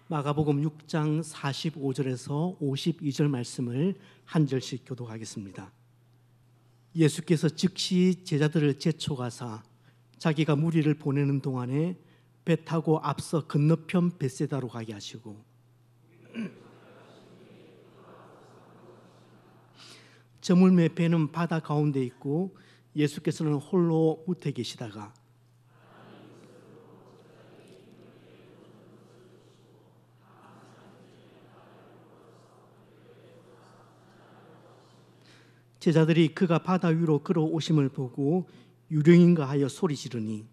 마가복음 6장 45절에서 52절 말씀을 한 절씩 교독하겠습니다. 예수께서 즉시 제자들을 제초가사 자기가 무리를 보내는 동안에 배 타고 앞서 건너편 벳세다로 가게 하시고 저물매 배는 바다 가운데 있고 예수께서는 홀로 무태 계시다가 제자들이 그가 바다 위로 걸어오심을 보고 유령인가 하여 소리 지르니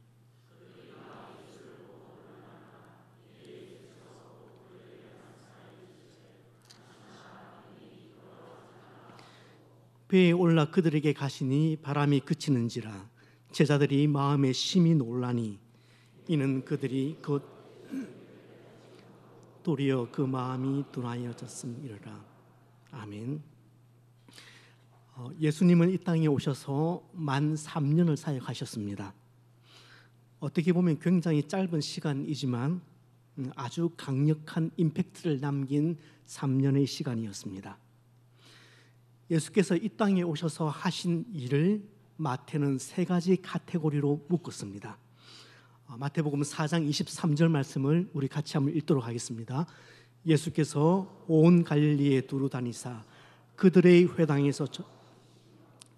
배에 올라 그들에게 가시니 바람이 그치는지라 제자들이 마음에 심히 놀라니 이는 그들이 곧 도리어 그 마음이 둔하여졌음이라. 아멘. 예수님은 이 땅에 오셔서 만 3년을 사역하셨습니다. 어떻게 보면 굉장히 짧은 시간이지만 아주 강력한 임팩트를 남긴 3년의 시간이었습니다. 예수께서 이 땅에 오셔서 하신 일을 마태는 세 가지 카테고리로 묶었습니다. 마태복음 4장 23절 말씀을 우리 같이 한번 읽도록 하겠습니다. 예수께서 온 갈릴리에 두루 다니사 그들의 회당에서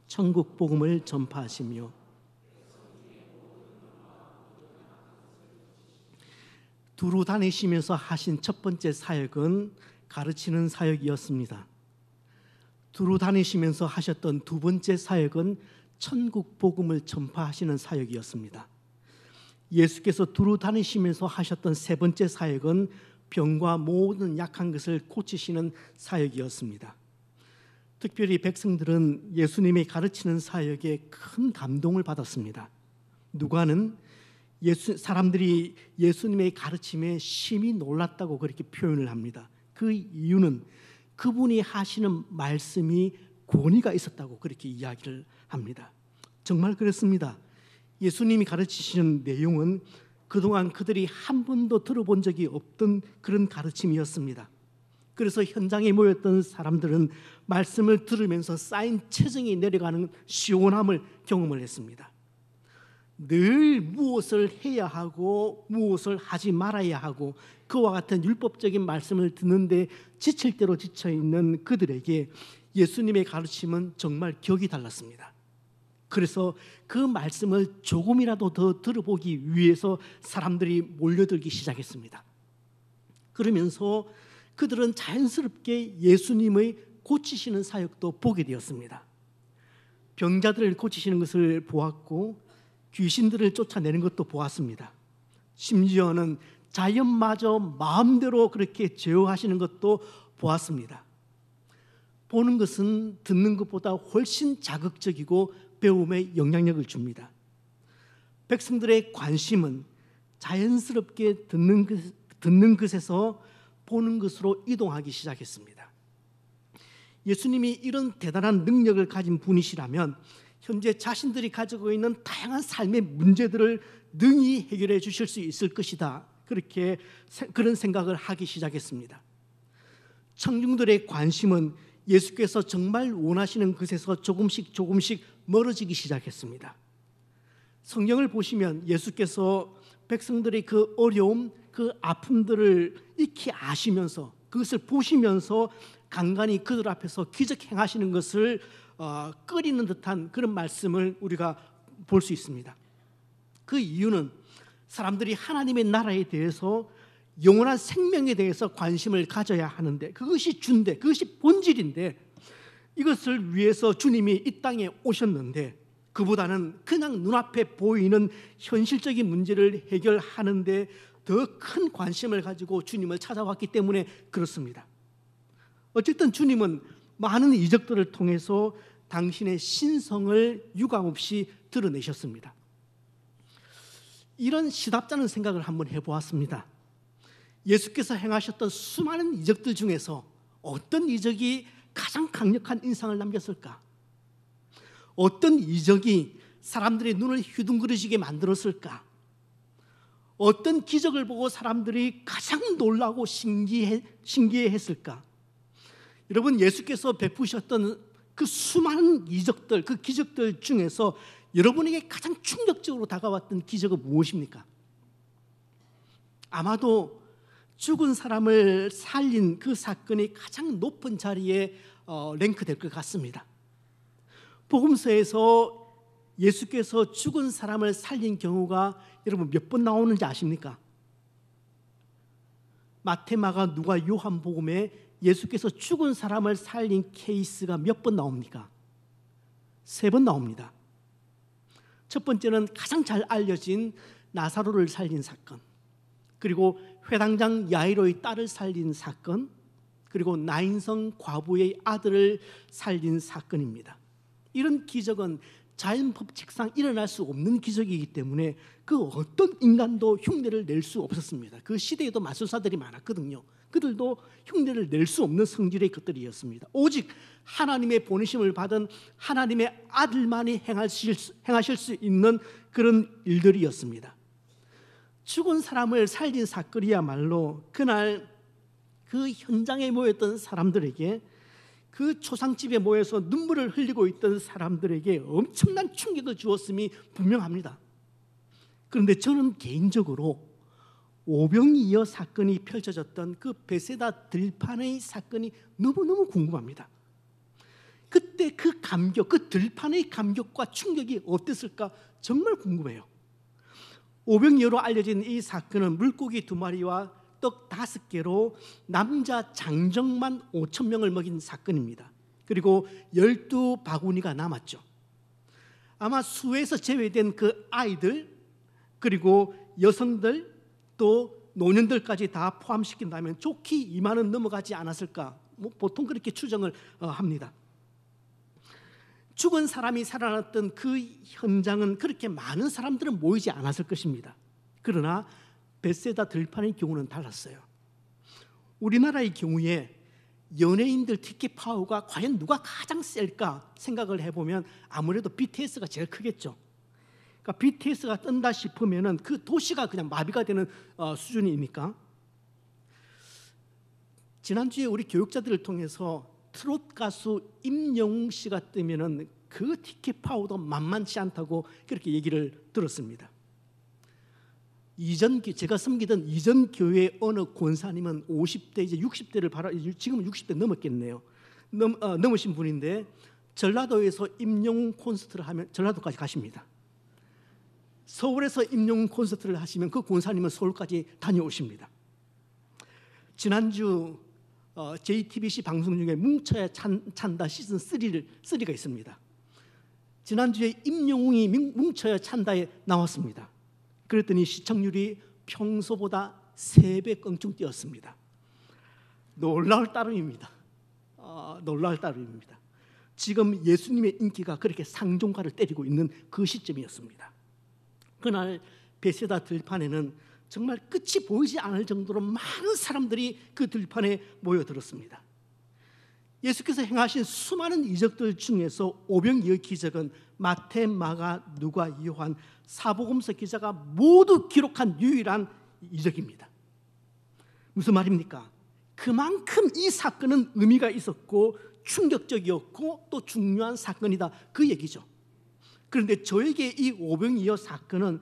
천국 복음을 전파하시며 두루 다니시면서 하신 첫 번째 사역은 가르치는 사역이었습니다. 두루 다니시면서 하셨던 두 번째 사역은 천국 복음을 전파하시는 사역이었습니다. 예수께서 두루 다니시면서 하셨던 세 번째 사역은 병과 모든 약한 것을 고치시는 사역이었습니다. 특별히 백성들은 예수님이 가르치는 사역에 큰 감동을 받았습니다. 누가는 사람들이 예수님의 가르침에 심히 놀랐다고 그렇게 표현을 합니다. 그 이유는 그분이 하시는 말씀이 권위가 있었다고 그렇게 이야기를 합니다. 정말 그렇습니다. 예수님이 가르치시는 내용은 그동안 그들이 한 번도 들어본 적이 없던 그런 가르침이었습니다. 그래서 현장에 모였던 사람들은 말씀을 들으면서 쌓인 체증이 내려가는 시원함을 경험을 했습니다. 늘 무엇을 해야 하고 무엇을 하지 말아야 하고 그와 같은 율법적인 말씀을 듣는데 지칠 대로 지쳐있는 그들에게 예수님의 가르침은 정말 격이 달랐습니다. 그래서 그 말씀을 조금이라도 더 들어보기 위해서 사람들이 몰려들기 시작했습니다. 그러면서 그들은 자연스럽게 예수님의 고치시는 사역도 보게 되었습니다. 병자들을 고치시는 것을 보았고 귀신들을 쫓아내는 것도 보았습니다. 심지어는 자연마저 마음대로 그렇게 제어하시는 것도 보았습니다. 보는 것은 듣는 것보다 훨씬 자극적이고 배움에 영향력을 줍니다. 백성들의 관심은 자연스럽게 듣는 것에서 보는 것으로 이동하기 시작했습니다. 예수님이 이런 대단한 능력을 가진 분이시라면 현재 자신들이 가지고 있는 다양한 삶의 문제들을 능히 해결해 주실 수 있을 것이다. 그런 생각을 하기 시작했습니다. 청중들의 관심은 예수께서 정말 원하시는 것에서 조금씩 멀어지기 시작했습니다. 성경을 보시면 예수께서 백성들의 그 어려움, 그 아픔들을 익히 아시면서 그것을 보시면서 간간히 그들 앞에서 기적 행하시는 것을 꺼리는 듯한 그런 말씀을 우리가 볼 수 있습니다. 그 이유는 사람들이 하나님의 나라에 대해서 영원한 생명에 대해서 관심을 가져야 하는데 그것이 주인데 그것이 본질인데 이것을 위해서 주님이 이 땅에 오셨는데 그보다는 그냥 눈앞에 보이는 현실적인 문제를 해결하는데 더 큰 관심을 가지고 주님을 찾아왔기 때문에 그렇습니다. 어쨌든 주님은 많은 이적들을 통해서 당신의 신성을 유감없이 드러내셨습니다. 이런 시답잖은 생각을 한번 해보았습니다. 예수께서 행하셨던 수많은 이적들 중에서 어떤 이적이 가장 강력한 인상을 남겼을까? 어떤 이적이 사람들의 눈을 휘둥그레지게 만들었을까? 어떤 기적을 보고 사람들이 가장 놀라고 신기해했을까? 여러분, 예수께서 베푸셨던 그 수많은 이적들, 그 기적들 중에서 여러분에게 가장 충격적으로 다가왔던 기적은 무엇입니까? 아마도 죽은 사람을 살린 그 사건이 가장 높은 자리에 랭크될 것 같습니다. 복음서에서 예수께서 죽은 사람을 살린 경우가 여러분 몇 번 나오는지 아십니까? 마태, 마가, 누가, 요한복음에 예수께서 죽은 사람을 살린 케이스가 몇 번 나옵니까? 3번 나옵니다. 첫 번째는 가장 잘 알려진 나사로를 살린 사건, 그리고 회당장 야이로의 딸을 살린 사건, 그리고 나인성 과부의 아들을 살린 사건입니다. 이런 기적은 자연 법칙상 일어날 수 없는 기적이기 때문에 그 어떤 인간도 흉내를 낼 수 없었습니다. 그 시대에도 마술사들이 많았거든요. 그들도 흉내를 낼 수 없는 성질의 것들이었습니다. 오직 하나님의 보내심을 받은 하나님의 아들만이 행하실 수 있는 그런 일들이었습니다. 죽은 사람을 살린 사건이야말로 그날 그 현장에 모였던 사람들에게, 그 초상집에 모여서 눈물을 흘리고 있던 사람들에게 엄청난 충격을 주었음이 분명합니다. 그런데 저는 개인적으로 오병이어 사건이 펼쳐졌던 그 베세다 들판의 사건이 너무너무 궁금합니다. 그때 그 감격, 그 들판의 감격과 충격이 어땠을까 정말 궁금해요. 오병이어로 알려진 이 사건은 물고기 2마리와 떡 5개로 남자 장정만 5,000명을 먹인 사건입니다. 그리고 12바구니가 남았죠. 아마 수에서 제외된 그 아이들, 그리고 여성들, 또 노년들까지 다 포함시킨다면 좋게 2만원 넘어가지 않았을까, 보통 그렇게 추정을 합니다. 죽은 사람이 살아났던 그 현장은 그렇게 많은 사람들은 모이지 않았을 것입니다. 그러나 베세다 들판의 경우는 달랐어요. 우리나라의 경우에 연예인들 티켓 파워가 과연 누가 가장 셀까 생각을 해보면 아무래도 BTS가 제일 크겠죠. 그러니까 BTS가 뜬다 싶으면은 그 도시가 그냥 마비가 되는 수준이니까. 지난주에 우리 교육자들을 통해서 트롯 가수 임영웅 씨가 뜨면은 그 티켓 파워도 만만치 않다고 그렇게 얘기를 들었습니다. 제가 섬기던 이전 교회 어느 권사님은 50대 이제 60대를 지금은 60대 넘었겠네요. 넘으신 분인데 전라도에서 임영웅 콘서트를 하면 전라도까지 가십니다. 서울에서 임영웅 콘서트를 하시면 그 권사님은 서울까지 다녀오십니다. 지난주 JTBC 방송 중에 뭉쳐야 찬다 시즌 3가 있습니다. 지난주에 임영웅이 뭉쳐야 찬다에 나왔습니다. 그랬더니 시청률이 평소보다 3배 껑충 뛰었습니다. 놀라울 따름입니다. 놀라울 따름입니다. 지금 예수님의 인기가 그렇게 상종가를 때리고 있는 그 시점이었습니다. 그날 베세다 들판에는 정말 끝이 보이지 않을 정도로 많은 사람들이 그 들판에 모여들었습니다. 예수께서 행하신 수많은 이적들 중에서 오병이어 기적은 마태, 마가, 누가, 요한, 사복음서 기자가 모두 기록한 유일한 이적입니다. 무슨 말입니까? 그만큼 이 사건은 의미가 있었고 충격적이었고 또 중요한 사건이다, 그 얘기죠. 그런데 저에게 이 오병이어 사건은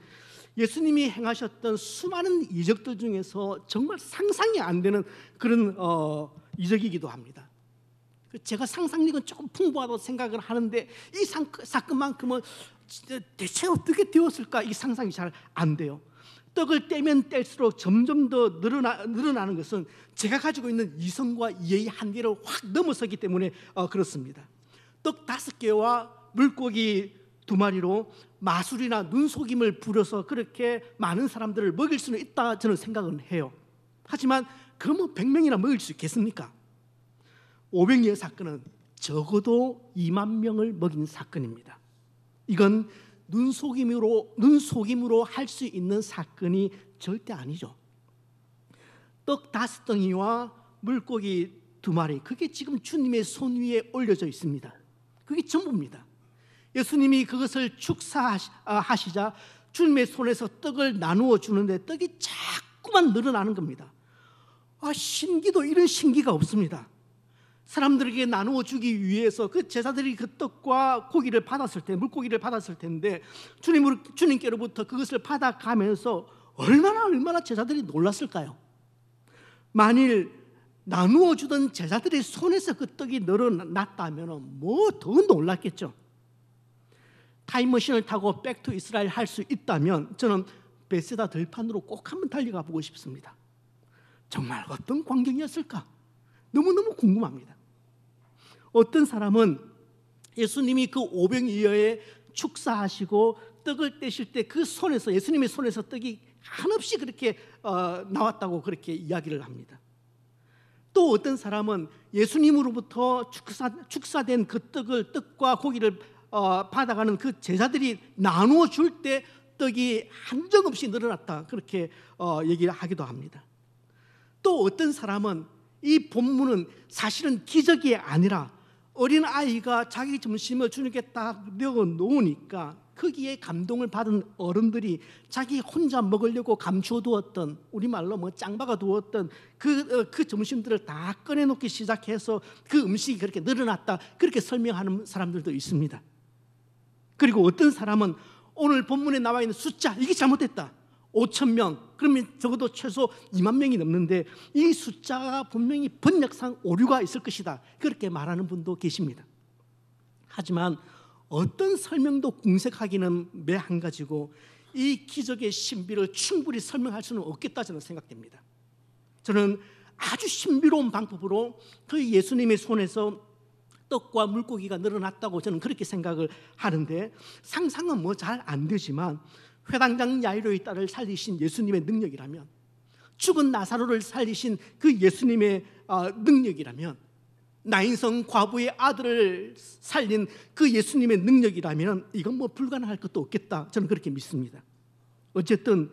예수님이 행하셨던 수많은 이적들 중에서 정말 상상이 안 되는 그런 이적이기도 합니다. 제가 상상력은 조금 풍부하다고 생각을 하는데 이 사건만큼은 대체 어떻게 되었을까, 이 상상이 잘 안 돼요. 떡을 떼면 뗄수록 점점 더 늘어나는 것은 제가 가지고 있는 이성과 이해의 한계를 확 넘어서기 때문에 그렇습니다. 떡 5개와 물고기 2마리로 마술이나 눈속임을 부려서 그렇게 많은 사람들을 먹일 수는 있다, 저는 생각은 해요. 하지만 그러면 100명이나 먹일 수 있겠습니까? 오병이어 사건은 적어도 2만 명을 먹인 사건입니다. 이건 눈속임으로 할 수 있는 사건이 절대 아니죠. 떡 5덩이와 물고기 2마리, 그게 지금 주님의 손 위에 올려져 있습니다. 그게 전부입니다. 예수님이 그것을 축사하시자 주님의 손에서 떡을 나누어 주는데 떡이 자꾸만 늘어나는 겁니다. 신기도 이런 신기가 없습니다. 사람들에게 나누어 주기 위해서 그 제사들이 그 떡과 고기를 받았을 때, 물고기를 받았을 텐데 주님께로부터 그것을 받아가면서 얼마나 제사들이 놀랐을까요? 만일 나누어 주던 제사들의 손에서 그 떡이 늘어났다면 뭐 더 놀랐겠죠. 타임머신을 타고 백투 이스라엘 할 수 있다면 저는 베세다 들판으로 꼭 한번 달려가 보고 싶습니다. 정말 어떤 광경이었을까? 너무너무 궁금합니다. 어떤 사람은 예수님이 그 오병이어에 축사하시고 떡을 떼실 때 그 손에서, 예수님의 손에서 떡이 한없이 그렇게 나왔다고 그렇게 이야기를 합니다. 또 어떤 사람은 예수님으로부터 축사된 그 떡과 고기를 받아가는 그 제자들이 나누어 줄 때 떡이 한정없이 늘어났다, 그렇게 얘기를 하기도 합니다. 또 어떤 사람은 이 본문은 사실은 기적이 아니라 어린 아이가 자기 점심을 주님께 딱 내어 놓으니까 거기에 감동을 받은 어른들이 자기 혼자 먹으려고 감추어 두었던, 우리말로 짱박아 두었던 그 점심들을 다 꺼내놓기 시작해서 그 음식이 그렇게 늘어났다, 그렇게 설명하는 사람들도 있습니다. 그리고 어떤 사람은 오늘 본문에 나와 있는 숫자, 이게 잘못됐다, 5,000명, 그러면 적어도 최소 2만 명이 넘는데 이 숫자가 분명히 번역상 오류가 있을 것이다, 그렇게 말하는 분도 계십니다. 하지만 어떤 설명도 궁색하기는 매 한 가지고 이 기적의 신비를 충분히 설명할 수는 없겠다, 저는 생각됩니다. 저는 아주 신비로운 방법으로 그 예수님의 손에서 떡과 물고기가 늘어났다고 저는 그렇게 생각을 하는데, 상상은 잘 안 되지만 회당장 야이로의 딸을 살리신 예수님의 능력이라면, 죽은 나사로를 살리신 그 예수님의 능력이라면, 나인성 과부의 아들을 살린 그 예수님의 능력이라면 이건 불가능할 것도 없겠다, 저는 그렇게 믿습니다. 어쨌든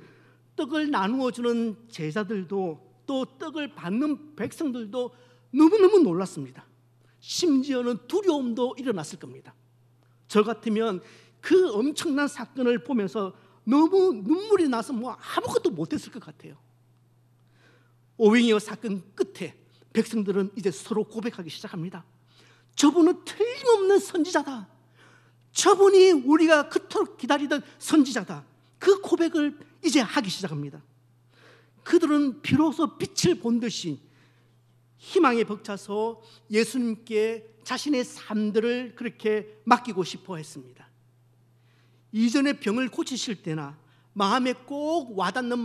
떡을 나누어 주는 제자들도 또 떡을 받는 백성들도 너무너무 놀랐습니다. 심지어는 두려움도 일어났을 겁니다. 저 같으면 그 엄청난 사건을 보면서 너무 눈물이 나서 아무것도 못했을 것 같아요. 오병이어 사건 끝에 백성들은 이제 서로 고백하기 시작합니다. 저분은 틀림없는 선지자다, 저분이 우리가 그토록 기다리던 선지자다, 그 고백을 이제 하기 시작합니다. 그들은 비로소 빛을 본 듯이 희망에 벅차서 예수님께 자신의 삶들을 그렇게 맡기고 싶어 했습니다. 이전에 병을 고치실 때나 마음에 꼭 와닿는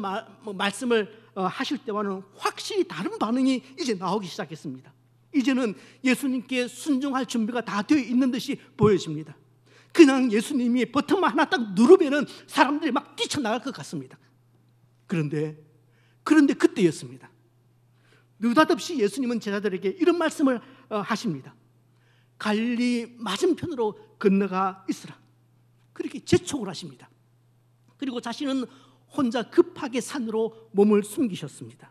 말씀을 하실 때와는 확실히 다른 반응이 이제 나오기 시작했습니다. 이제는 예수님께 순종할 준비가 다 되어 있는 듯이 보여집니다. 그냥 예수님이 버튼만 하나 딱 누르면은 사람들이 막 뛰쳐나갈 것 같습니다. 그런데 그때였습니다. 느닷없이 예수님은 제자들에게 이런 말씀을 하십니다. 갈릴리 맞은편으로 건너가 있으라, 그렇게 재촉을 하십니다. 그리고 자신은 혼자 급하게 산으로 몸을 숨기셨습니다.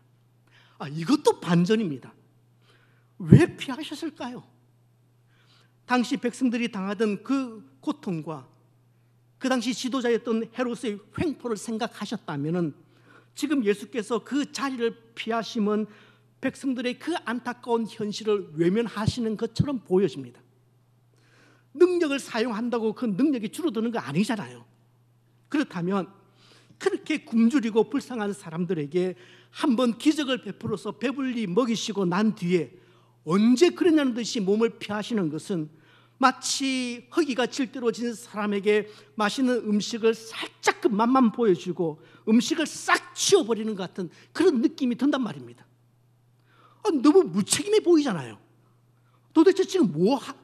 이것도 반전입니다. 왜 피하셨을까요? 당시 백성들이 당하던 그 고통과 그 당시 지도자였던 헤롯의 횡포를 생각하셨다면 지금 예수께서 그 자리를 피하심은 백성들의 그 안타까운 현실을 외면하시는 것처럼 보여집니다. 능력을 사용한다고 그 능력이 줄어드는 거 아니잖아요. 그렇다면 그렇게 굶주리고 불쌍한 사람들에게 한번 기적을 베풀어서 배불리 먹이시고 난 뒤에 언제 그러냐는 듯이 몸을 피하시는 것은 마치 허기가 질대로진 사람에게 맛있는 음식을 살짝 그 맛만 보여주고 음식을 싹 치워버리는 것 같은 그런 느낌이 든단 말입니다. 너무 무책임해 보이잖아요. 도대체 지금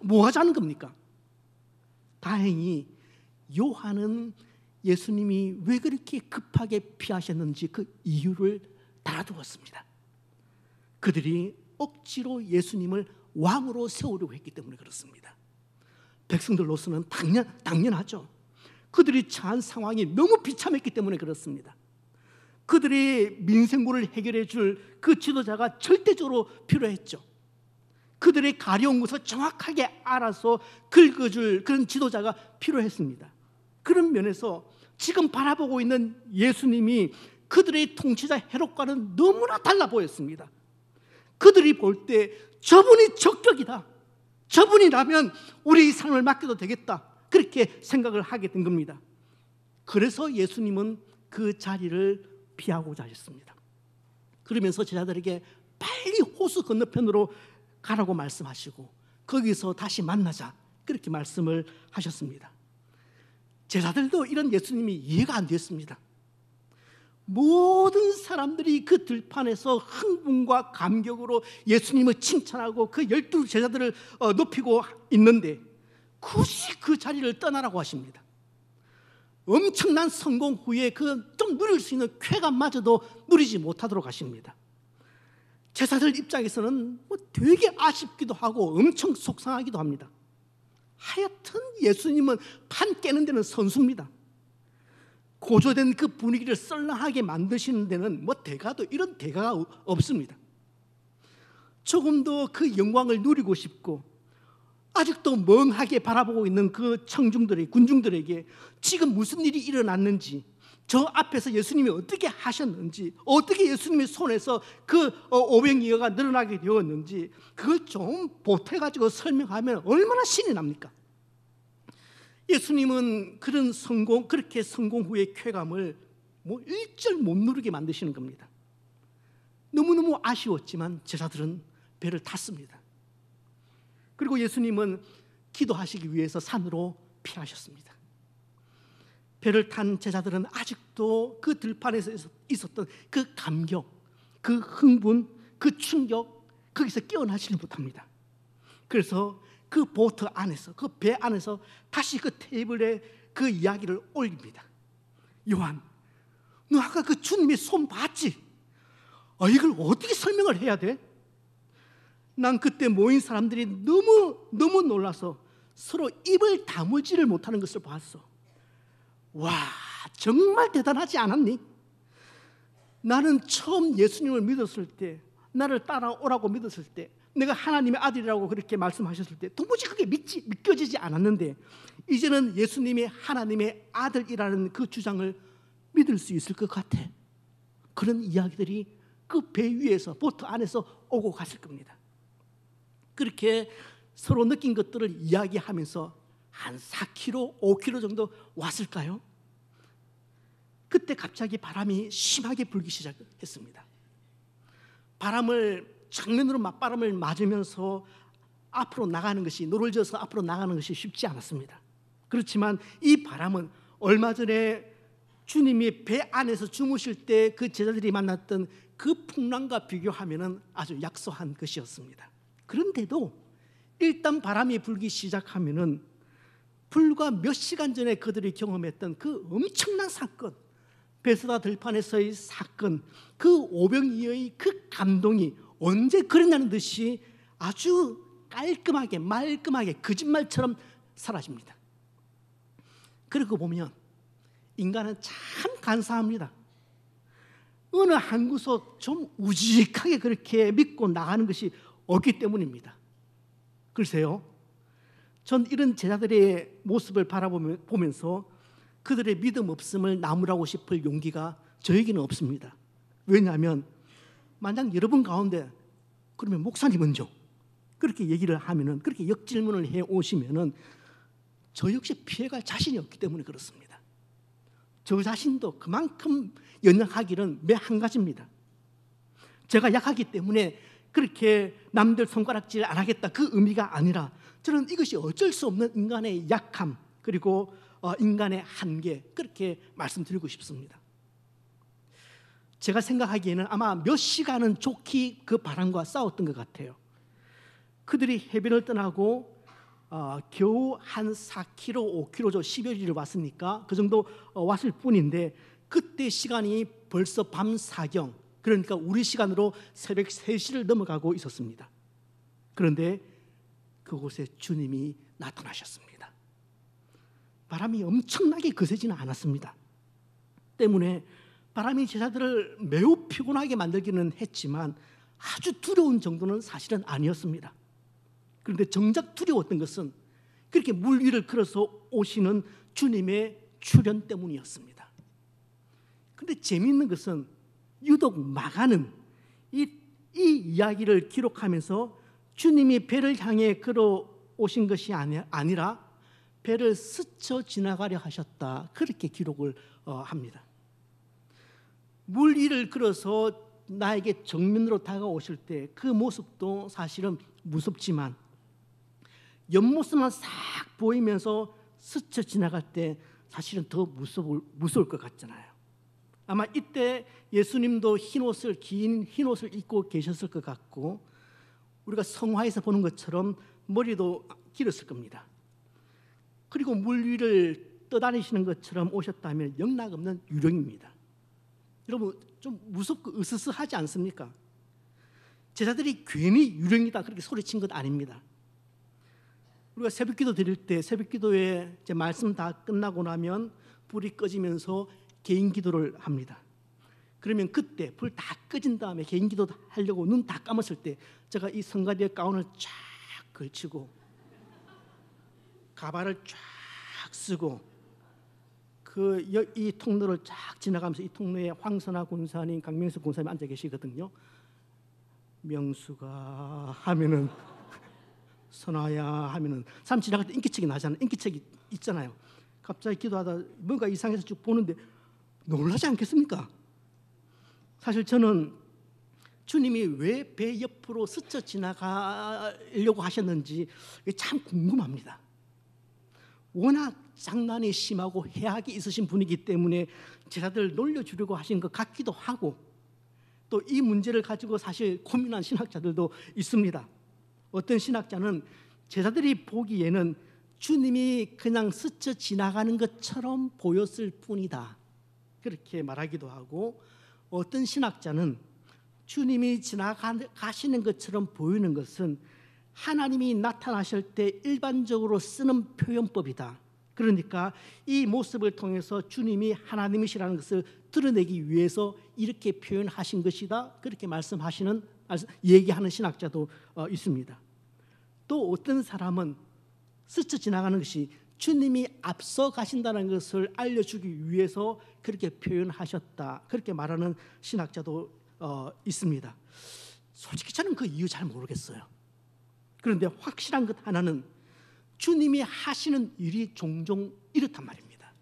뭐 하자는 겁니까? 다행히 요한은 예수님이 왜 그렇게 급하게 피하셨는지 그 이유를 달아두었습니다. 그들이 억지로 예수님을 왕으로 세우려고 했기 때문에 그렇습니다. 백성들로서는 당연하죠. 그들이 처한 상황이 너무 비참했기 때문에 그렇습니다. 그들의 민생고를 해결해 줄 그 지도자가 절대적으로 필요했죠. 그들의 가려운 것을 정확하게 알아서 긁어줄 그런 지도자가 필요했습니다. 그런 면에서 지금 바라보고 있는 예수님이 그들의 통치자 헤롯과는 너무나 달라 보였습니다. 그들이 볼 때 저분이 적격이다, 저분이라면 우리 삶을 맡겨도 되겠다, 그렇게 생각을 하게 된 겁니다. 그래서 예수님은 그 자리를 피하고자 하셨습니다. 그러면서 제자들에게 빨리 호수 건너편으로 가라고 말씀하시고 거기서 다시 만나자, 그렇게 말씀을 하셨습니다. 제자들도 이런 예수님이 이해가 안 됐습니다. 모든 사람들이 그 들판에서 흥분과 감격으로 예수님을 칭찬하고 그 12 제자들을 높이고 있는데 굳이 그 자리를 떠나라고 하십니다. 엄청난 성공 후에 그 좀 누릴 수 있는 쾌감마저도 누리지 못하도록 하십니다. 제자들 입장에서는 되게 아쉽기도 하고 엄청 속상하기도 합니다. 하여튼 예수님은 판 깨는 데는 선수입니다. 고조된 그 분위기를 썰렁하게 만드시는 데는 대가도 이런 대가가 없습니다. 조금 더 그 영광을 누리고 싶고 아직도 멍하게 바라보고 있는 그 군중들에게 지금 무슨 일이 일어났는지, 저 앞에서 예수님이 어떻게 하셨는지, 어떻게 예수님의 손에서 그 500여가 늘어나게 되었는지 그걸 좀 보태가지고 설명하면 얼마나 신이 납니까? 예수님은 그렇게 성공 후의 쾌감을 일절 못 누르게 만드시는 겁니다. 너무너무 아쉬웠지만 제자들은 배를 탔습니다. 그리고 예수님은 기도하시기 위해서 산으로 피하셨습니다. 배를 탄 제자들은 아직도 그 들판에서 있었던 그 감격, 그 흥분, 그 충격, 거기서 깨어나지를 못합니다. 그래서 그 보트 안에서, 그 배 안에서 다시 그 테이블에 그 이야기를 올립니다. 요한, 너 아까 그 주님의 손 봤지? 이걸 어떻게 설명을 해야 돼? 난 그때 모인 사람들이 너무 놀라서 서로 입을 다무지를 못하는 것을 봤어. 와, 정말 대단하지 않았니? 나는 처음 예수님을 믿었을 때, 나를 따라오라고 믿었을 때, 내가 하나님의 아들이라고 그렇게 말씀하셨을 때 도무지 그게 믿겨지지 않았는데 이제는 예수님이 하나님의 아들이라는 그 주장을 믿을 수 있을 것 같아. 그런 이야기들이 그 배 위에서, 보트 안에서 오고 갔을 겁니다. 그렇게 서로 느낀 것들을 이야기하면서 한 4km, 5km 정도 왔을까요? 그때 갑자기 바람이 심하게 불기 시작했습니다. 정면으로 맞바람을 맞으면서 앞으로 나가는 것이, 노를 져서 앞으로 나가는 것이 쉽지 않았습니다. 그렇지만 이 바람은 얼마 전에 주님이 배 안에서 주무실 때 그 제자들이 만났던 그 풍랑과 비교하면 아주 약소한 것이었습니다. 그런데도 일단 바람이 불기 시작하면 불과 몇 시간 전에 그들이 경험했던 그 엄청난 사건, 베스다 들판에서의 사건, 그 오병이어의 그 감동이 언제 그랬냐는 듯이 아주 깔끔하게, 말끔하게, 거짓말처럼 사라집니다. 그러고 보면 인간은 참 간사합니다. 어느 한 구석 좀 우직하게 그렇게 믿고 나가는 것이 없기 때문입니다. 글쎄요, 전 이런 제자들의 모습을 바라보면서 그들의 믿음 없음을 나무라고 싶을 용기가 저에게는 없습니다. 왜냐하면 만약 여러분 가운데 그러면 목사님은요? 그렇게 얘기를 하면은, 그렇게 역질문을 해 오시면은 저 역시 피해갈 자신이 없기 때문에 그렇습니다. 저 자신도 그만큼 연약하기는 매 한 가지입니다. 제가 약하기 때문에 그렇게 남들 손가락질 안 하겠다, 그 의미가 아니라 저는 이것이 어쩔 수 없는 인간의 약함, 그리고 인간의 한계, 그렇게 말씀드리고 싶습니다. 제가 생각하기에는 아마 몇 시간은 좋게 그 바람과 싸웠던 것 같아요. 그들이 해변을 떠나고 겨우 한 4km, 5km 저 10여 리를 왔으니까 그 정도 왔을 뿐인데 그때 시간이 벌써 밤 4경, 그러니까 우리 시간으로 새벽 3시를 넘어가고 있었습니다. 그런데 그곳에 주님이 나타나셨습니다. 바람이 엄청나게 거세지는 않았습니다. 때문에 바람이 제자들을 매우 피곤하게 만들기는 했지만 아주 두려운 정도는 사실은 아니었습니다. 그런데 정작 두려웠던 것은 그렇게 물 위를 걸어서 오시는 주님의 출현 때문이었습니다. 그런데 재미있는 것은 유독 마가는 이 이야기를 기록하면서 주님이 배를 향해 걸어오신 것이 아니라 배를 스쳐 지나가려 하셨다, 그렇게 기록을 합니다. 물 위를 걸어서 나에게 정면으로 다가오실 때 그 모습도 사실은 무섭지만 옆모습만 싹 보이면서 스쳐 지나갈 때 사실은 더 무서울 것 같잖아요. 아마 이때 예수님도 긴 흰옷을 입고 계셨을 것 같고, 우리가 성화에서 보는 것처럼 머리도 길었을 겁니다. 그리고 물 위를 떠다니시는 것처럼 오셨다면 영락없는 유령입니다. 여러분, 좀 무섭고 으스스하지 않습니까? 제자들이 괜히 유령이다 그렇게 소리친 것 아닙니다. 우리가 새벽기도 드릴 때 새벽기도에 이제 말씀 다 끝나고 나면 불이 꺼지면서 개인기도를 합니다. 그러면 그때 불 다 꺼진 다음에 개인기도 하려고 눈 다 감았을 때 제가 이 성가대의 가운을 쫙 걸치고 가발을 쫙 쓰고 이 통로를 쫙 지나가면서 이 통로에 황선아 군사님, 강명수 군사님 앉아 계시거든요. 명수가 하면은 선아야 하면은 사람 지나갈 때 인기척이 나잖아요. 인기척이 있잖아요. 갑자기 기도하다 뭔가 이상해서 쭉 보는데 놀라지 않겠습니까? 사실 저는 주님이 왜 배 옆으로 스쳐 지나가려고 하셨는지 참 궁금합니다. 워낙 장난이 심하고 해악이 있으신 분이기 때문에 제자들 놀려주려고 하신 것 같기도 하고, 또 이 문제를 가지고 사실 고민한 신학자들도 있습니다. 어떤 신학자는 제자들이 보기에는 주님이 그냥 스쳐 지나가는 것처럼 보였을 뿐이다, 그렇게 말하기도 하고, 어떤 신학자는 주님이 지나가시는 것처럼 보이는 것은 하나님이 나타나실 때 일반적으로 쓰는 표현법이다. 그러니까 이 모습을 통해서 주님이 하나님이시라는 것을 드러내기 위해서 이렇게 표현하신 것이다, 그렇게 얘기하는 신학자도 있습니다. 또 어떤 사람은 스쳐 지나가는 것이 주님이 앞서 가신다는 것을 알려주기 위해서 그렇게 표현하셨다, 그렇게 말하는 신학자도 있습니다. 솔직히 저는 그 이유 잘 모르겠어요. 그런데 확실한 것 하나는 주님이 하시는 일이 종종 이렇단 말입니다.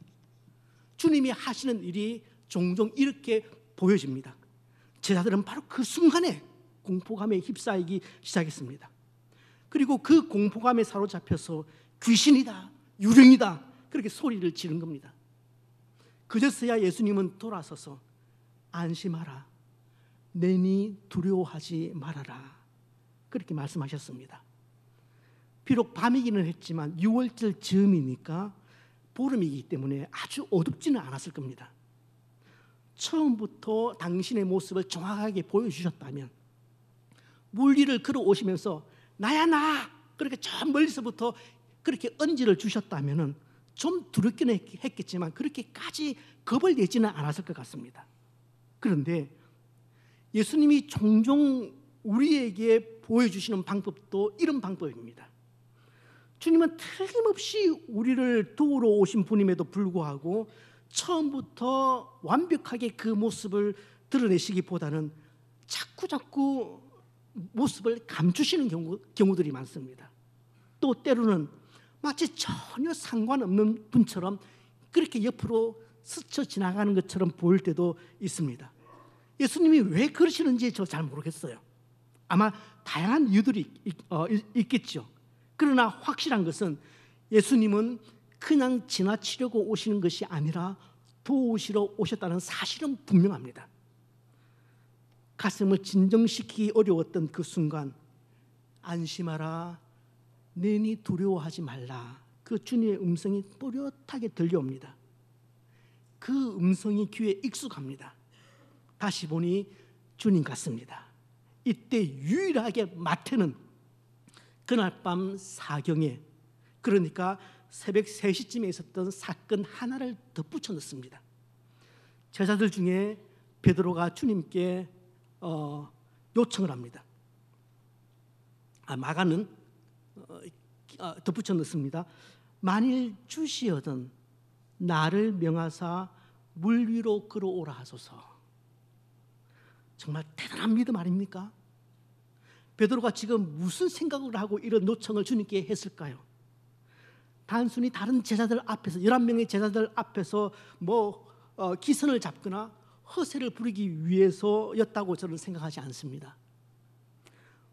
주님이 하시는 일이 종종 이렇게 보여집니다. 제자들은 바로 그 순간에 공포감에 휩싸이기 시작했습니다. 그리고 그 공포감에 사로잡혀서 귀신이다, 유령이다, 그렇게 소리를 지른 겁니다. 그제서야 예수님은 돌아서서 안심하라, 내니 두려워하지 말아라, 그렇게 말씀하셨습니다. 비록 밤이기는 했지만 6월절 즈음이니까 보름이기 때문에 아주 어둡지는 않았을 겁니다. 처음부터 당신의 모습을 정확하게 보여주셨다면, 물 위를 걸어오시면서 나야 나, 그렇게 저 멀리서부터 그렇게 언지를 주셨다면 좀 두렵긴 했겠지만 그렇게까지 겁을 내지는 않았을 것 같습니다. 그런데 예수님이 종종 우리에게 보여주시는 방법도 이런 방법입니다. 주님은 틀림없이 우리를 도우러 오신 분임에도 불구하고 처음부터 완벽하게 그 모습을 드러내시기보다는 자꾸 모습을 감추시는 경우들이 많습니다. 또 때로는 마치 전혀 상관없는 분처럼 그렇게 옆으로 스쳐 지나가는 것처럼 보일 때도 있습니다. 예수님이 왜 그러시는지 저 잘 모르겠어요. 아마 다양한 이유들이 있겠죠. 그러나 확실한 것은 예수님은 그냥 지나치려고 오시는 것이 아니라 도우시러 오셨다는 사실은 분명합니다. 가슴을 진정시키기 어려웠던 그 순간, 안심하라, 내니 두려워하지 말라, 그 주님의 음성이 또렷하게 들려옵니다. 그 음성이 귀에 익숙합니다. 다시 보니 주님 같습니다. 이때 유일하게 마태는 그날 밤 사경에, 그러니까 새벽 3시쯤에 있었던 사건 하나를 덧붙여 넣습니다. 제자들 중에 베드로가 주님께 요청을 합니다. 마가는 덧붙여 넣습니다. 만일 주시어든 나를 명하사 물 위로 끌어오라 하소서. 정말 대단한 믿음 아닙니까? 베드로가 지금 무슨 생각을 하고 이런 요청을 주님께 했을까요? 단순히 다른 제자들 앞에서 11명의 제자들 앞에서 기선을 잡거나 허세를 부리기 위해서였다고 저는 생각하지 않습니다.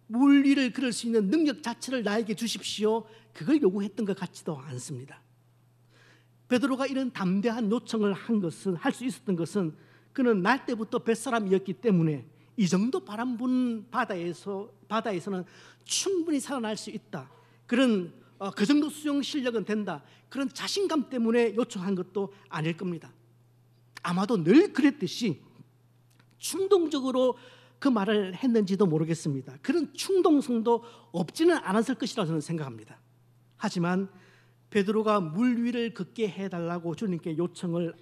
물 위를 걸을 수 있는 능력 자체를 나에게 주십시오, 그걸 요구했던 것 같지도 않습니다. 베드로가 이런 담대한 요청을 할 수 있었던 것은 그는 날 때부터 뱃사람이었기 때문에 이 정도 바람 부는 바다에서는 충분히 살아날 수 있다, 그런 그 정도 수영 실력은 된다, 그런 자신감 때문에 요청한 것도 아닐 겁니다. 아마도 늘 그랬듯이 충동적으로 그 말을 했는지도 모르겠습니다. 그런 충동성도 없지는 않았을 것이라고 저는 생각합니다. 하지만 베드로가 물 위를 걷게 해달라고 주님께 요청을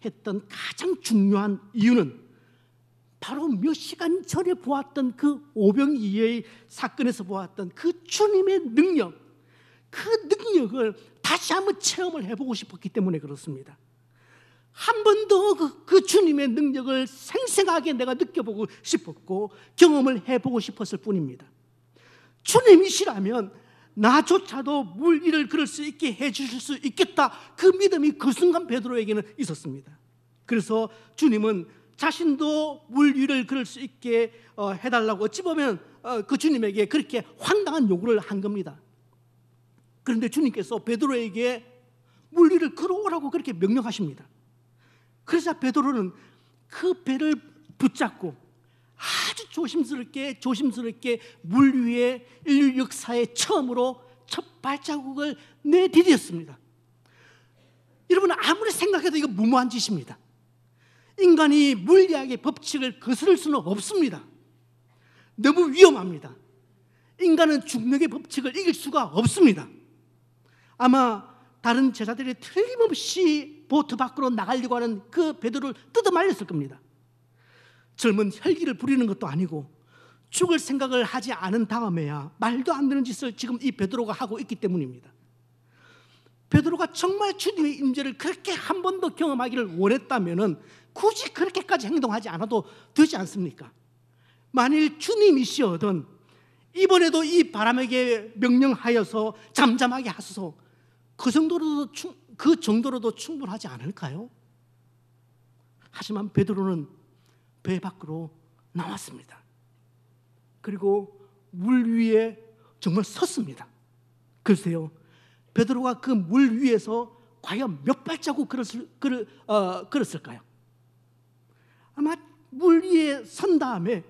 했던 가장 중요한 이유는 바로 몇 시간 전에 보았던 그 오병이어의 사건에서 보았던 그 주님의 능력, 그 능력을 다시 한번 체험을 해보고 싶었기 때문에 그렇습니다. 한 번 더 그 주님의 능력을 생생하게 내가 느껴보고 싶었고 경험을 해보고 싶었을 뿐입니다. 주님이시라면 나조차도 물 위를 걸을 수 있게 해주실 수 있겠다, 그 믿음이 그 순간 베드로에게는 있었습니다. 그래서 주님은 자신도 물 위를 걸을 수 있게 해달라고 어찌 보면 그 주님에게 그렇게 황당한 요구를 한 겁니다. 그런데 주님께서 베드로에게 물 위를 걸어오라고 그렇게 명령하십니다. 그래서 베드로는 그 배를 붙잡고 아주 조심스럽게 물 위에 인류 역사에 처음으로 첫 발자국을 내디뎠습니다. 여러분, 아무리 생각해도 이거 무모한 짓입니다. 인간이 물리학의 법칙을 거스를 수는 없습니다. 너무 위험합니다. 인간은 중력의 법칙을 이길 수가 없습니다. 아마 다른 제자들이 틀림없이 보트 밖으로 나가려고 하는 그 베드로를 뜯어 말렸을 겁니다. 젊은 혈기를 부리는 것도 아니고 죽을 생각을 하지 않은 다음에야 말도 안 되는 짓을 지금 이 베드로가 하고 있기 때문입니다. 베드로가 정말 주님의 임재를 그렇게 한 번 더 경험하기를 원했다면 굳이 그렇게까지 행동하지 않아도 되지 않습니까? 만일 주님이시거든 이번에도 이 바람에게 명령하여서 잠잠하게 하소서, 그 정도로도 충분하지 않을까요? 하지만 베드로는 배 밖으로 나왔습니다. 그리고 물 위에 정말 섰습니다. 글쎄요, 베드로가 그 물 위에서 과연 몇 발자국 걸었을까요? 아마 물 위에 선 다음에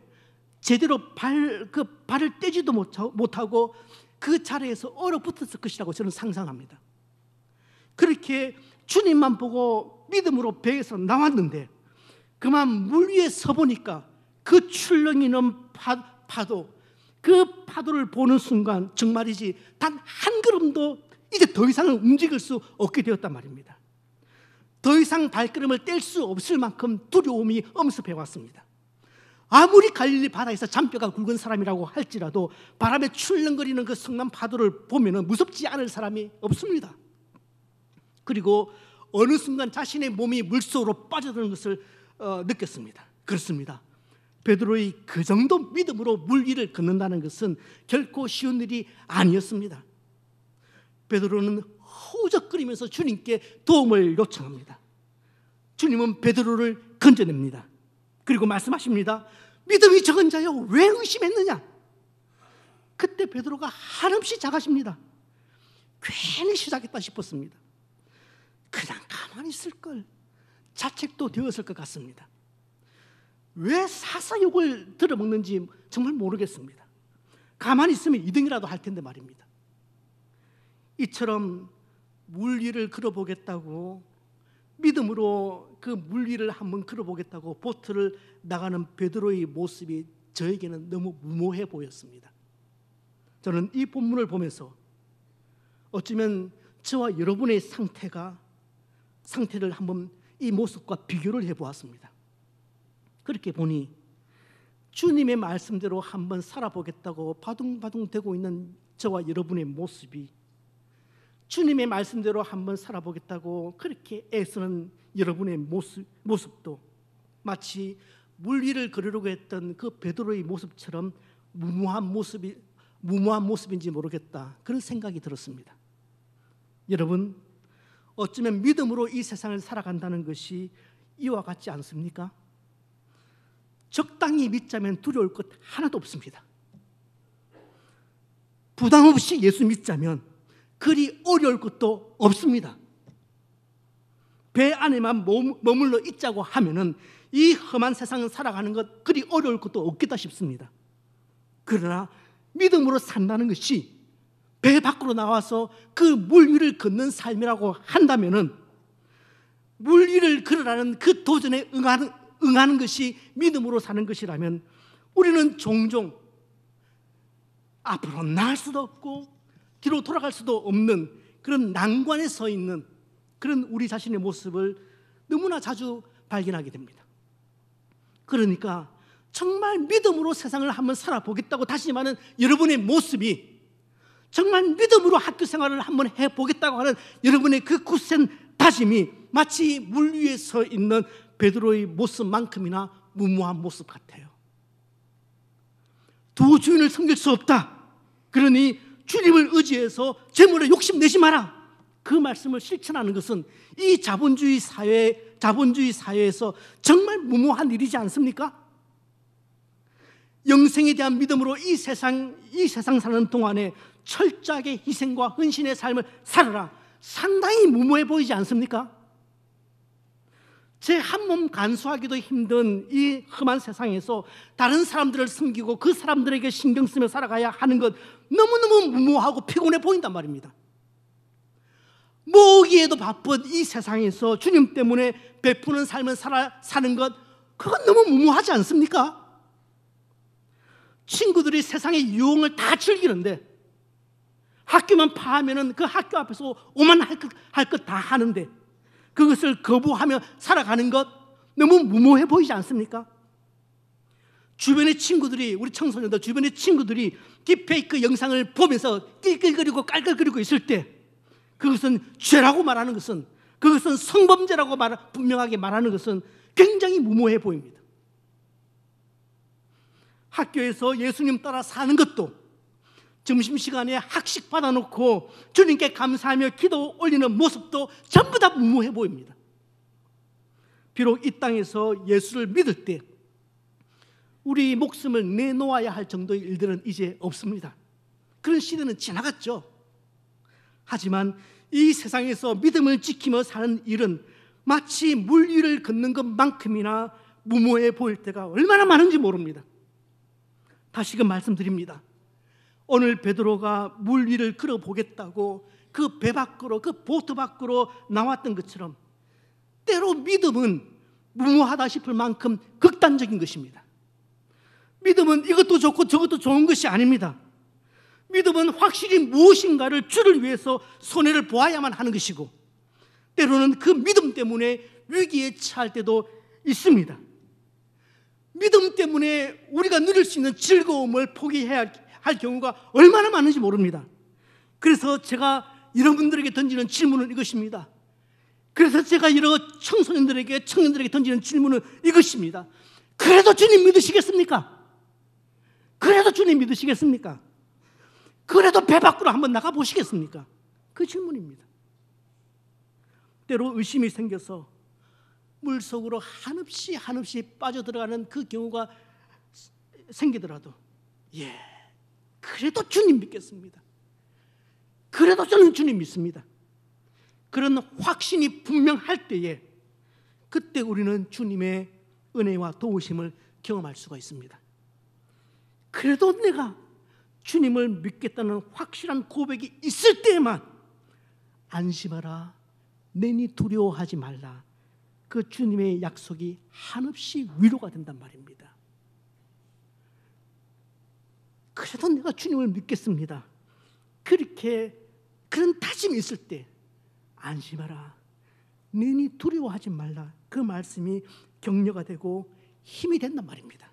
제대로 발을 떼지도 못하고 그 자리에서 얼어붙었을 것이라고 저는 상상합니다. 그렇게 주님만 보고 믿음으로 배에서 나왔는데 그만 물 위에 서 보니까 그 출렁이는 파도, 그 파도를 보는 순간 정말이지 단 한 걸음도 이제 더 이상은 움직일 수 없게 되었단 말입니다. 더 이상 발걸음을 뗄 수 없을 만큼 두려움이 엄습해 왔습니다. 아무리 갈릴리 바다에서 잔뼈가 굵은 사람이라고 할지라도 바람에 출렁거리는 그 성난 파도를 보면 무섭지 않을 사람이 없습니다. 그리고 어느 순간 자신의 몸이 물속으로 빠져드는 것을 느꼈습니다. 그렇습니다. 베드로의 그 정도 믿음으로 물 위를 걷는다는 것은 결코 쉬운 일이 아니었습니다. 베드로는 허우적거리면서 주님께 도움을 요청합니다. 주님은 베드로를 건져냅니다. 그리고 말씀하십니다. 믿음이 적은 자여 왜 의심했느냐? 그때 베드로가 한없이 작아집니다. 괜히 시작했다 싶었습니다. 그냥 가만히 있을 걸 자책도 되었을 것 같습니다. 왜 사사욕을 들어먹는지 정말 모르겠습니다. 가만히 있으면 2등이라도 할 텐데 말입니다. 이처럼 물 위를 걸어보겠다고 믿음으로 그 물 위를 한번 걸어보겠다고 보트를 나가는 베드로의 모습이 저에게는 너무 무모해 보였습니다. 저는 이 본문을 보면서 어쩌면 저와 여러분의 상태를 한번 이 모습과 비교를 해보았습니다. 그렇게 보니 주님의 말씀대로 한번 살아보겠다고 바둥바둥 대고 있는 저와 여러분의 모습이 주님의 말씀대로 한번 살아보겠다고 그렇게 애쓰는 여러분의 모습도 마치 물 위를 걸으려고 했던 그 베드로의 모습처럼 무모한 모습인지 모르겠다, 그런 생각이 들었습니다. 여러분, 어쩌면 믿음으로 이 세상을 살아간다는 것이 이와 같지 않습니까? 적당히 믿자면 두려울 것 하나도 없습니다. 부담 없이 예수 믿자면 그리 어려울 것도 없습니다. 배 안에만 머물러 있자고 하면은 이 험한 세상을 살아가는 것 그리 어려울 것도 없겠다 싶습니다. 그러나 믿음으로 산다는 것이 배 밖으로 나와서 그 물 위를 걷는 삶이라고 한다면은, 물 위를 걸으라는 그 도전에 응하는 것이 믿음으로 사는 것이라면, 우리는 종종 앞으로 나갈 수도 없고 뒤로 돌아갈 수도 없는 그런 난관에 서 있는 그런 우리 자신의 모습을 너무나 자주 발견하게 됩니다. 그러니까 정말 믿음으로 세상을 한번 살아보겠다고 다짐하는 여러분의 모습이, 정말 믿음으로 학교 생활을 한번 해보겠다고 하는 여러분의 그 굳센 다짐이 마치 물 위에 서 있는 베드로의 모습만큼이나 무모한 모습 같아요. 두 주인을 섬길 수 없다, 그러니 주님을 의지해서 재물에 욕심내지 마라, 그 말씀을 실천하는 것은 이 자본주의 사회에서 정말 무모한 일이지 않습니까? 영생에 대한 믿음으로 이 세상 사는 동안에 철저하게 희생과 헌신의 삶을 살아라, 상당히 무모해 보이지 않습니까? 제 한 몸 간수하기도 힘든 이 험한 세상에서 다른 사람들을 섬기고 그 사람들에게 신경 쓰며 살아가야 하는 것 너무너무 무모하고 피곤해 보인단 말입니다. 모으기에도 바쁜 이 세상에서 주님 때문에 베푸는 삶을 사는 것, 그건 너무 무모하지 않습니까? 친구들이 세상의 유흥을 다 즐기는데, 학교만 파하면은 그 학교 앞에서 오만할 것 다 하는데, 그것을 거부하며 살아가는 것 너무 무모해 보이지 않습니까? 주변의 친구들이, 우리 청소년들 주변의 친구들이 딥페이크 영상을 보면서 낄낄거리고 깔깔거리고 있을 때, 그것은 죄라고 말하는 것은, 그것은 성범죄라고 분명하게 말하는 것은 굉장히 무모해 보입니다. 학교에서 예수님 따라 사는 것도, 점심시간에 학식 받아놓고 주님께 감사하며 기도 올리는 모습도 전부 다 무모해 보입니다. 비록 이 땅에서 예수를 믿을 때 우리 목숨을 내놓아야 할 정도의 일들은 이제 없습니다. 그런 시대는 지나갔죠. 하지만 이 세상에서 믿음을 지키며 사는 일은 마치 물 위를 걷는 것만큼이나 무모해 보일 때가 얼마나 많은지 모릅니다. 다시금 말씀드립니다. 오늘 베드로가 물 위를 걸어보겠다고 그 배 밖으로, 그 보트 밖으로 나왔던 것처럼 때로 믿음은 무모하다 싶을 만큼 극단적인 것입니다. 믿음은 이것도 좋고 저것도 좋은 것이 아닙니다. 믿음은 확실히 무엇인가를 주를 위해서 손해를 보아야만 하는 것이고, 때로는 그 믿음 때문에 위기에 처할 때도 있습니다. 믿음 때문에 우리가 누릴 수 있는 즐거움을 포기해야 할 경우가 얼마나 많은지 모릅니다. 그래서 제가 여러분들에게 던지는 질문은 이것입니다. 그래서 제가 여러 청년들에게 던지는 질문은 이것입니다. 그래도 주님 믿으시겠습니까? 그래도 주님 믿으시겠습니까? 그래도 배 밖으로 한번 나가 보시겠습니까? 그 질문입니다. 때로 의심이 생겨서 물속으로 한없이 빠져들어가는 그 경우가 생기더라도, 그래도 주님 믿겠습니다. 그래도 저는 주님 믿습니다. 그런 확신이 분명할 때에, 그때 우리는 주님의 은혜와 도우심을 경험할 수가 있습니다. 그래도 내가 주님을 믿겠다는 확실한 고백이 있을 때에만 안심하라, 내니 두려워하지 말라, 그 주님의 약속이 한없이 위로가 된단 말입니다. 그래도 내가 주님을 믿겠습니다, 그런 다짐이 있을 때 안심하라, 내니 두려워하지 말라, 그 말씀이 격려가 되고 힘이 된단 말입니다.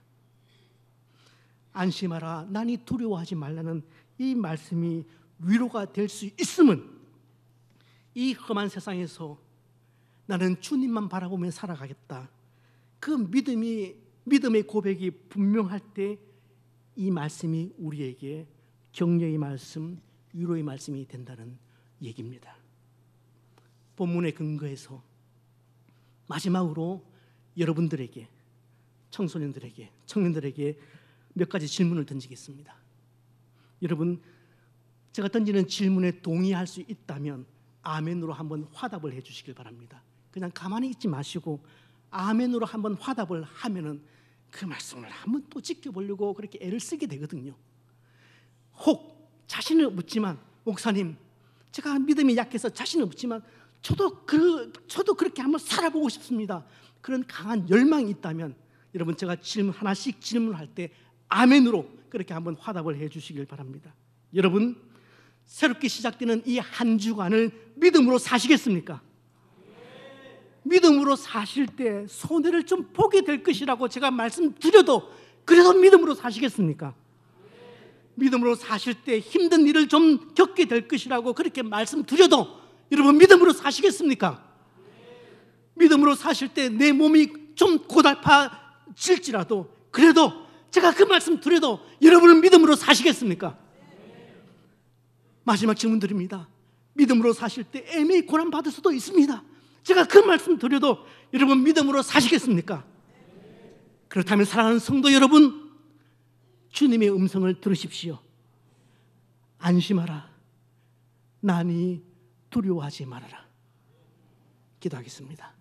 안심하라, 나니 두려워하지 말라는 이 말씀이 위로가 될 수 있음은 이 험한 세상에서 나는 주님만 바라보며 살아가겠다. 그 믿음의 고백이 분명할 때 이 말씀이 우리에게 격려의 말씀, 위로의 말씀이 된다는 얘기입니다. 본문에 근거해서 마지막으로 여러분들에게, 청소년들에게, 청년들에게 몇 가지 질문을 던지겠습니다. 여러분, 제가 던지는 질문에 동의할 수 있다면 아멘으로 한번 화답을 해 주시길 바랍니다. 그냥 가만히 있지 마시고 아멘으로 한번 화답을 하면은 그 말씀을 한번 또 지켜보려고 그렇게 애를 쓰게 되거든요. 혹 자신은 없지만, 목사님, 제가 믿음이 약해서 자신은 없지만 저도 그렇게 한번 살아보고 싶습니다. 그런 강한 열망이 있다면 여러분, 제가 하나씩 질문할 때 아멘으로 그렇게 한번 화답을 해 주시길 바랍니다. 여러분, 새롭게 시작되는 이 한 주간을 믿음으로 사시겠습니까? 믿음으로 사실 때 손해를 좀 보게 될 것이라고 제가 말씀드려도 그래도 믿음으로 사시겠습니까? 믿음으로 사실 때 힘든 일을 좀 겪게 될 것이라고 그렇게 말씀드려도 여러분 믿음으로 사시겠습니까? 믿음으로 사실 때 내 몸이 좀 고달파질지라도 그래도 제가 그 말씀 드려도 여러분은 믿음으로 사시겠습니까? 마지막 질문 드립니다. 믿음으로 사실 때 애매히 고난받을 수도 있습니다. 제가 그 말씀 드려도 여러분 믿음으로 사시겠습니까? 그렇다면 사랑하는 성도 여러분, 주님의 음성을 들으십시오. 안심하라. 나니 두려워하지 말아라. 기도하겠습니다.